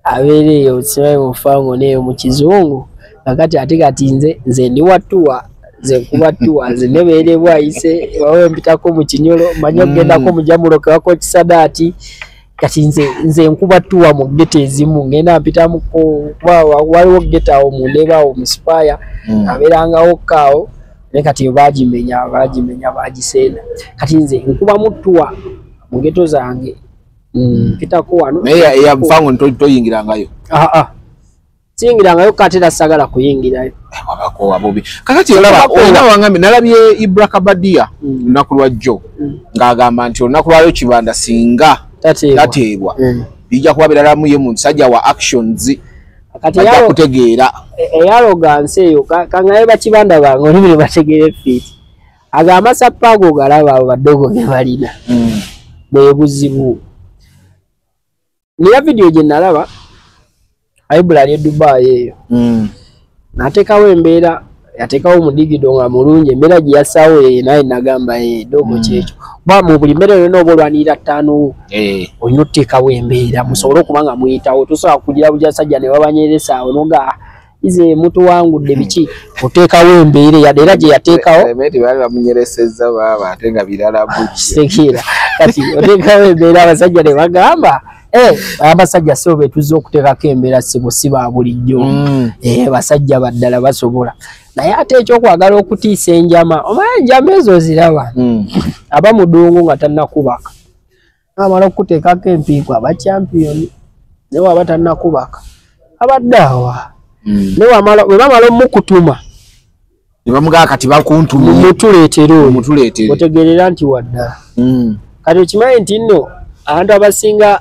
[SPEAKER 1] abeereyo simaye mufango neyo mu kizungu kakati ate kati nze ndi wattuwa nze nkubattuwa nze nebeerebwa ayise wawe mpitako mu kinyolo manyi ogendako mujamulo kewako kisadaati kati nze nkubattuwa mu ghetto ezimu ngenda mpitamuko waliwo ghetto awo mundebawo musipaya abeerangawo kaawo naye kati bagimenya bagisenda kati nze nkuba muttuwa mu ghetto zange mpitako wano
[SPEAKER 2] naye eyamufango ntoyingirangayo
[SPEAKER 1] siyingirangayo katera sagala kuyingirayo
[SPEAKER 2] wabakowa bobi kakati olaba wangambe nalabye Ibra Kabadia lunaku lwajjo ng'agamba nti olunaku lwayo kibanda singa tateebwa bijja kuba biralamu ye musajja wa actions
[SPEAKER 1] kati
[SPEAKER 2] ajja kutegeera
[SPEAKER 1] eyalogansi eyo kangaye bakibanda bange olibire bategeere fiti agamba sapaago galaba abo baddogo ge balina bwe buzibu niya video gye nalaba Ibra ali Dubai eyo natekawo embeera yateekawo mudigido nga mulungi embeera gye yassaawo ye naye nagamba dogo kyekyo ba mu buli mbeera yonna oba olwanirira 5 olina oteekawo embeera musobole okuba nga muyitawo tosobola kugira bujasajja ne babanyeresa awo noga ize mutu wangudde biki oteekawo embeera yadde era gye yateekawo
[SPEAKER 2] bali bamunyeresezza baba ate nga birala
[SPEAKER 1] bukisekera kati oteekawo embeera abasajja ne bagamba abasajja sebo betuza okuteekako embeera sibo si ba bulijjo basajja baddala basobola naye ate ekyokwagala okutiisa enjama omanyi enjama ezo ziraba aba mudungu nga tannakubaka amala okuteekako empiiko aba champiyoni naye waba tannakubaka abadde awa naye bwe bamala omukutuma
[SPEAKER 2] ne bamugaa kati bakuntumye
[SPEAKER 1] mutuleetera oyo otegeerera nti waddala kati okimanyi nti nno abantu abasinga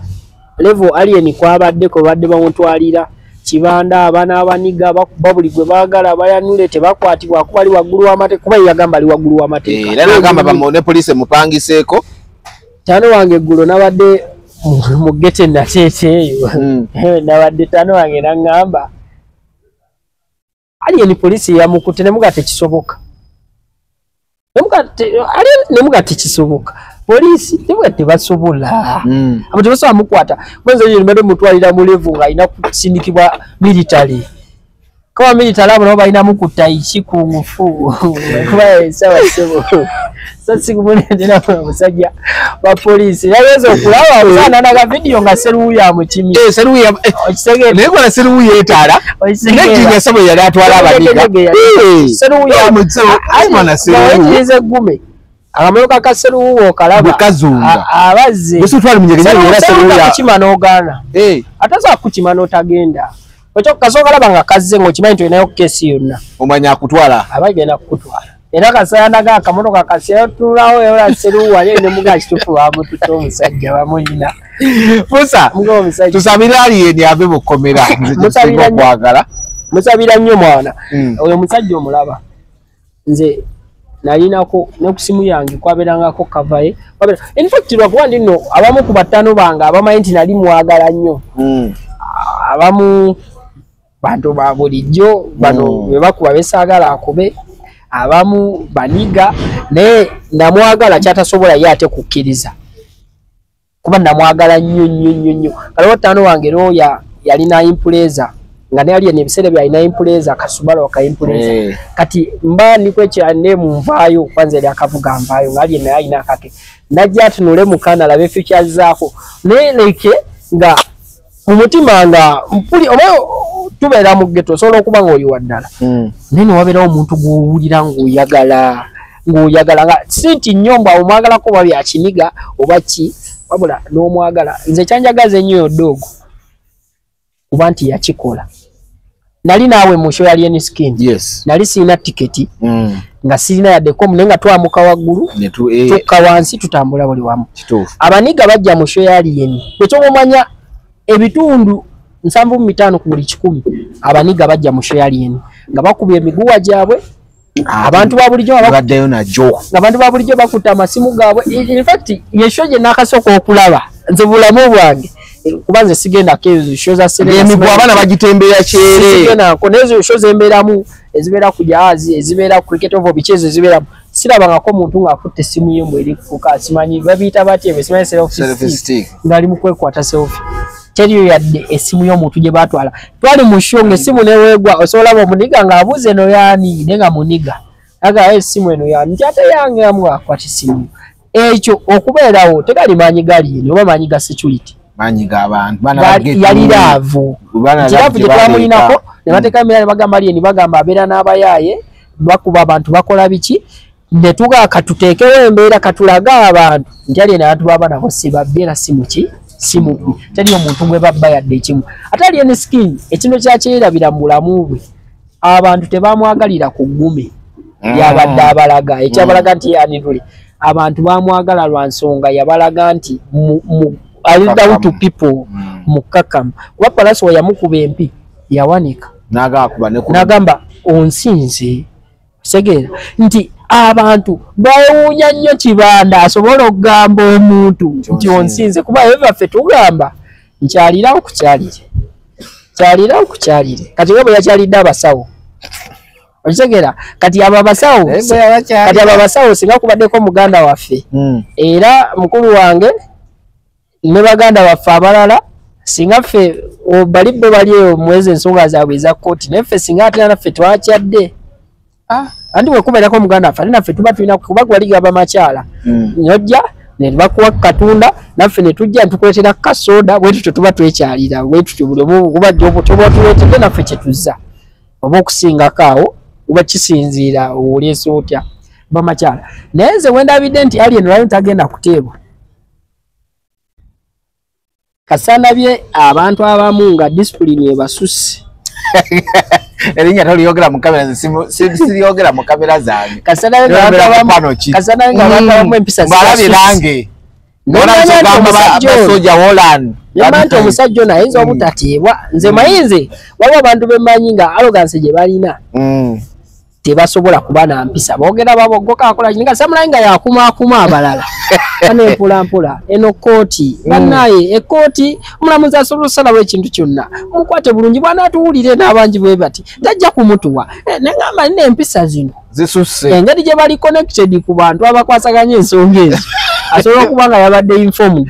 [SPEAKER 1] level alien kwabaddeko badde bamutwalira kibanda abana abaniga bakuba buli gwe baagala bayanule tebakwatibwa kuba ali waggulu w'amateeka kuba yagamba ali waggulu w'amateeka
[SPEAKER 2] era nagamba bamone police mupangiseeko
[SPEAKER 1] tano wange eggulo nabadde mu gete nateete eyo nabadde tano wange nangamba alien police yamukutte nemuga tekisoboka nemuga tekisoboka polisi niwe tebasobola abantu basobola mukwata kwenza yiri mbere mutwalira mu level nga ina kusindikibwa military kwa military abo nabo balina mukutta ikikungufu kuba sawa sebo sasi kumunendera musajja wa polisi yawezo okulaba sana na video nga seruya mu kimi
[SPEAKER 2] seruya okisege neko na seruya etala nekinya sabo yali atwala abadiga
[SPEAKER 1] seruya mutso
[SPEAKER 2] ayimana seruya
[SPEAKER 1] ize gume akamaloka kaseruwo kalaba
[SPEAKER 2] kazunga
[SPEAKER 1] abaze
[SPEAKER 2] busutwali munyegeza era seruya
[SPEAKER 1] kukimana ogana ataza kukimana otagenda ocho kasoka labanga kazze ngo kimanyi to inayo kesi yonna
[SPEAKER 2] omanya akutwala
[SPEAKER 1] abagenda kukutwala era kasana ga kamotoka kasiyatulawo era seruwa yene muga kitufu wabo tuto musajja bamulina
[SPEAKER 2] Musa tusabira ali yeni abe bukomera musabira kwagala
[SPEAKER 1] musabira nnyo mwana oyo musajja omulaba nze nalinako n'okusimu yange kwaberangako kavaye in fact lwakuwandi nno abamu ku batano banga abamanyi nti nali mwagala nnyo abamu bantu ba bulijjo bano bwe bakuba besaagala akube abamu baniga naye namwagala kyatasobola ye ate kukkiriza kuba namwagala nnyo kaliwo ttaano wange ero yalina impuleeza nga nali ene ebiseera byalina impuleeza kasubala wakaimpuleeza kati mba nikwekyane munvaayo kwanza eri akavuga nvaayo ngaali naye alina akake najja atunule mukana labe features zaako naye leke nga mumutima nga mpuli oba tubeera mu ghetto osobola okuba ng'oyiwa ddala naye newabeerawo omuntu gw'owulira ng'oyagala nga sinti nnyombo awo omwagalako oba byakiniga oba ki wabula n'omwagala nze kyanjagaza ennyo ddoogo kuba nti yakikola nali naawe mu show ya Alien Skin nali sirina tiketi nga sirina yaddeko naye nga twamuka waggulu tukka wansi tutambula buli wamu abaniga bajja mu show ya Alien bwekyomumanya ebitundu 75 ku buli 100 abaniga bajja mu show ya Alien nga bakubye emiguwa gyabwe abantu babulijjo
[SPEAKER 2] baddeyo najo
[SPEAKER 1] abantu babulijjo bakuta amasimu gaabwe in fact yesho gye nakasooka okulaba nze bulamu bwange kubanze sigenda kezo show za sele
[SPEAKER 2] emiguwa abana bagitembera kyere
[SPEAKER 1] sigenda konezo show zemberamu ezibera ku jahazi ezibera ku cricket of bichezo eziberamu sirabanga ko muntu ng'akutte simu ye mweri kuka simanyi babita bati ebisimanyi selfie ngali mu kwekwata selfie teriyo yadde esimu y'omuntu gye batwala twali mu show ng'essimu neweegwa osobola omuniga ng'abuuze eno yaani nenga muniga aga esimu eno yaani kyate yange amu akwata esimu ekyo okubeerawo tegali maanyi gali eno oba maanyi ga security
[SPEAKER 2] maanyi g'abantu
[SPEAKER 1] yali laavu kiravu gye twamulinako ne bateeka emira ne bagamba Alien bagamba abeera n'abayaaye bakuba abantu bakola biki ne tuga katuteekewo embeera katulaga abantu nti Alien abantu baba nabo sibabbeera simu ki simu tali omuntu gwe babba yadde ekimu ate Alien Skin ekintu kyakyerabira mu bulamu bwe abantu tebamwagalira ku ggume yabadde abalaga ekyabalaga nti yanidule abantu bamwagala lwa nsonga yabalaga nti down to people mukakam kuba Palaso yamukuba empi yawanika nagamba onsinze segera nti abantu bawunya nnyo kibanda asobola okugamba omuntu nti onsinze kuba ebaffe tugamba nkyalirawo kukyalire kati we bwe yakyalidde abasawo okitegeera kati abo abasawo singa kubaddeko muganda waffe era mukulu wange ne baganda baffe abalala singa ffe balibbe bali omwezi ensonga zaabwe eza kkooti naffe singa ate naffe twakyadde andi wekubeerako muganda waffe ate naffe tuba tulina kuba gwaligaba makyala nyojja ne bakuwa katunda naffe ne tujja ntukuleetera kasoda bwe tutyo tuba twekyalira bwe tutyo buli omu kubajja obutoba tuleetedde naffe kye tuzza oba okusingako awo uba kisinziira oleese otya bamakyala naye nze wendabidde nti Alien lwayo tagenda kuteebwa kasanabye abantu abamu nga discipline ebasusse
[SPEAKER 2] erinnya toliyogera mu kamera siriyogera mu kamera zange
[SPEAKER 1] kasanabye nga abantu abamu empisa
[SPEAKER 2] zibalange
[SPEAKER 1] nti omusajja ono ayinza obutateebwa nze mayinze waliwo abantu bemanyi nga arrogance gye balina tebasobola kuba na mpisa boogera babogoka akola kinga samulayi nga yakumaakuma abalala ane mpolampola eno kooti bannaye ekooti omulamuzi asobola osalawo ekintu kyonna mukwate bulungi bw'anaatuwulire n'abangi bwe bati tajja kumutuwa negamba nina empisa zino
[SPEAKER 2] zisusse
[SPEAKER 1] engeri gye bali connected ku bantu abakwasaganya ensonga ezo asobola okuba nga yabadde informed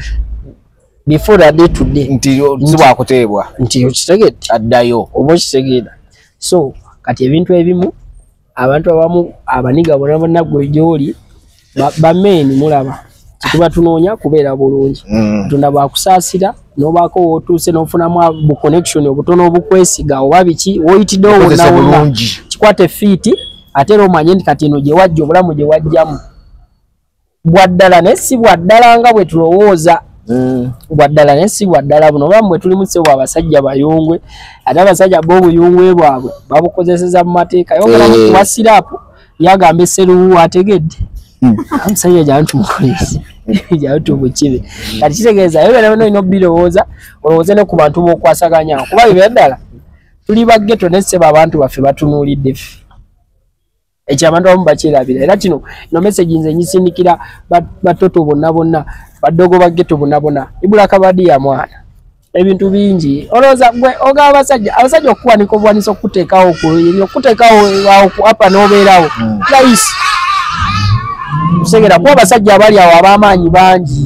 [SPEAKER 1] before the day today
[SPEAKER 2] nti zibwakuteebwa
[SPEAKER 1] nti okitegedde
[SPEAKER 2] addayo
[SPEAKER 1] oba okitegeera so kati ebintu ebimu abantu abamu abaniga bonna gwe gy'oli bameni mulaba kituba tunoonya kubeera bulungi Katonda bwakusaasira n'obaako wootuuse n'ofunamu bu connection obutono obukwesiga oba biki woyitiddewo wonna kikwate fiiti ate era omanye nti kati eno gye wajja obulamu gye wajjamu bwaddala naye si bwaddala nga bwe tulowooza bwaddala naye si bwaddala buno oba mwe tulimu ssebo abasajja bayungwe ate abasajja b'obuyungwe bwabwe babukozeseza mu mateeka yogera mu kuwa siraapu yagamba esseruwu ategedde omusajja gyantu mupoliisi gyantu mukibe kati kitegeeza yogera olina obirowooza olowooze ne ku bantu b'okwasaganya kuba bibya ddala tuli baggeto ne ssebo abantu baffe batunuulidde ffe ekyo abantu abamu bakyerabira era kino ino message nze nyisindikira batoto bonna baddogo baggeto bonna Ibula Kabadi ya mwana ebintu bingi oloza gwe oga abasajja okuwa niko bwaniso kuteekawo apa n'obeerawo guys segera kuba abasajja abali awo ab'amaanyi bangi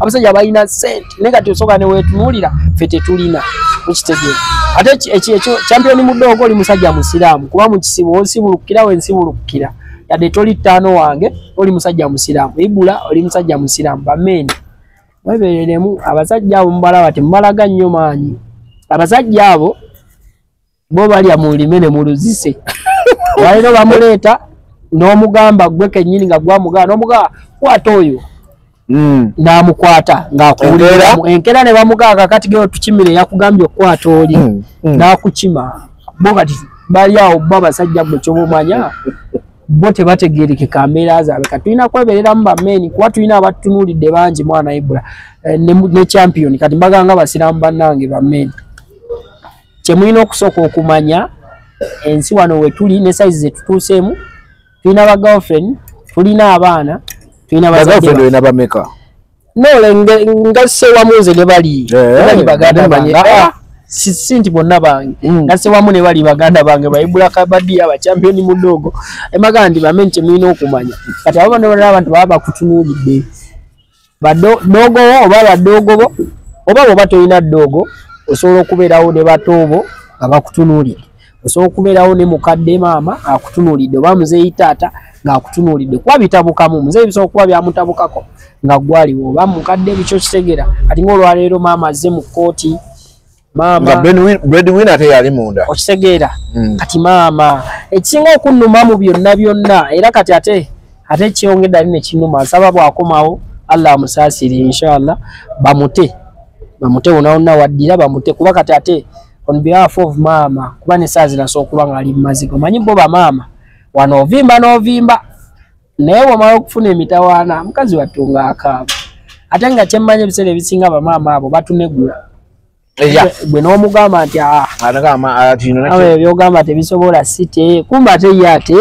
[SPEAKER 1] abasajja balina sente naye kati osobola ne weetunuulira ffe tetulina mukitegeera ate ekyo champion mudogo oli musajja musiraamu kuba mu kisibo onsibulukira wensibulukira yadde toli ttaano wange oli musajja musiraamu ibula oli musajja musiraamu bameni mwebereremu abasajja abo mubalaba temubalaga nnyo maanyi abasajja abo bo balya mu lime ne mu luzise walero bamuleeta n'omugamba gwe kennyini nga gwamugamba n'omugamba kwata oyo n'amukwata ng'akuwulira enkera ne bamugamba kakati geo tukimire yakugambye okukwata oli n'akukima bo kati bali awo bo abasajja gwe kyobumanya bo tebategeerekeka mbeera zaabwe kati tulina kwebereramu bameni kuba tulina abatutunuulidde bangi mwana Ibula ne champion kati mbaganga basiraamu bannange bameni kyemulina okusooka okumanya ensi wano we tuli ne size zetutuuseemu tulina ba girlfriend tulina abaana tulina bazadde
[SPEAKER 2] bameka
[SPEAKER 1] nga sewamu nze ne bali baganda bange si nti bonna bange nga sewamu ne bali baganda bange ba Ibula Kabadi aba champion mudogo emaga ndi bamenye kyemulina okumanya kati abo bano abantu baba bakutunuulidde badogo oba badogo bo oba bo tolina dogo osobola okubeerawo ne batobo abakutunuulidde osobola okubeerawo ne mukadde maama akutunuulidde oba muzeeyi taata ng'akutunuulidde kuba bitabukamu muzeeyi bisobola okuba byamutabukako nga gwaliwo oba mukadde bikyo kitegera kati ng'olwaleero maama azze mu kkooti maama
[SPEAKER 2] breadwinner ate yali munda
[SPEAKER 1] okitegeera kati maama ekisinga okunnuma mu byonna era kati ate kyongedde ali ne kinnuma nsaba bwakomawo Allah amusaasire inshallah bamute wonna waddira bamute kuba kati ate on behalf of maama kuba ne saa zinasobola okuba ng'ali mu mazigo manyi bo bamaama wano ovimba n'ovimba naye bw'omala okufuna emitawaana mukazi wattunga akaabo ate nga kyemmanyi ebiseera ebisinga bamaama abo batunegula gwe n'omugamba nti awe byogamba tebisobola site kumba ate ye ate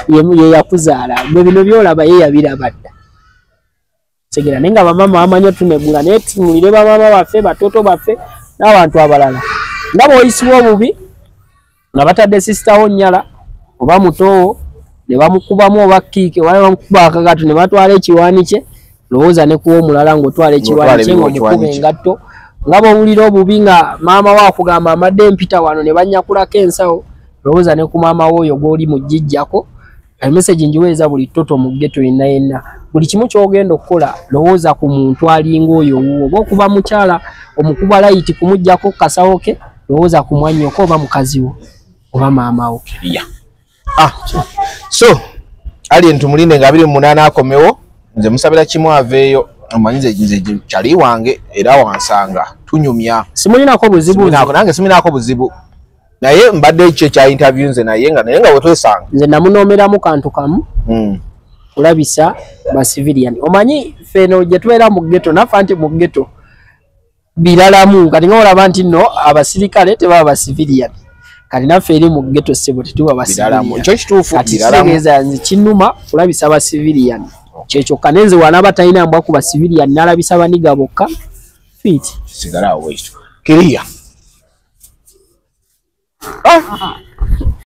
[SPEAKER 1] ye yakuzaala gwe bino byolaba ye yabiraba dda segera naye nga bamaama bamanyi otunegula naye tunulire bamaama baffe batoto baffe n'abantu abalala nga bw'oyisibwa obubi nga batadde sisitawo nnyala oba mutowo ne bamukubamu oba kiike wali bamukuba akagato ne batwala ekiwaani kye lowooza ne kuwa omulala ng'otwala ekiwaani kye ng'omukuba engatto nga bw'owulira obubi nga maama wo akugamba amadde empita wano ne bannyakulako ensawo lowooza ne ku maama wo oyo gw'oli mujjijjako emesegi njiweereza buli ttoto mu ggetto yenna buli kimu ky'ogenda okukola lowooza ku muntu alinga oyo wuwo oba okuba mukyala omukuba layiti kumuggyako kasawo ke lowooza ku mwannyoko oba mukazi wo oba maama wo
[SPEAKER 2] so ali ntumulinde nga 28 akomewo nze musabira kimu aveeyo omanyi nze kyali wange era wansanga tunyumya
[SPEAKER 1] simulinako buzibu
[SPEAKER 2] nange simulinako buzibu naye mbadde ekyo kya interview nze naye nga wetwesanga
[SPEAKER 1] nze namunoomeramu kantu kamu kulabisa ba civilian omanyi feno gye tubeera mu ghetto nafa nti mu ghetto biralamu kati nga olaba nti nno abasirikale tebaba ba civilian kati naffe eri mu ghetto sebo tetuba ba civilian
[SPEAKER 2] ekyo kituufu
[SPEAKER 1] kitegeeza nze kinnuma kulabisa ba civilian kyekyo kanenze wanaaba talina mbwa ku ba civilian nalabisa baniga bokka fit
[SPEAKER 2] sigala awo ekyo kiriya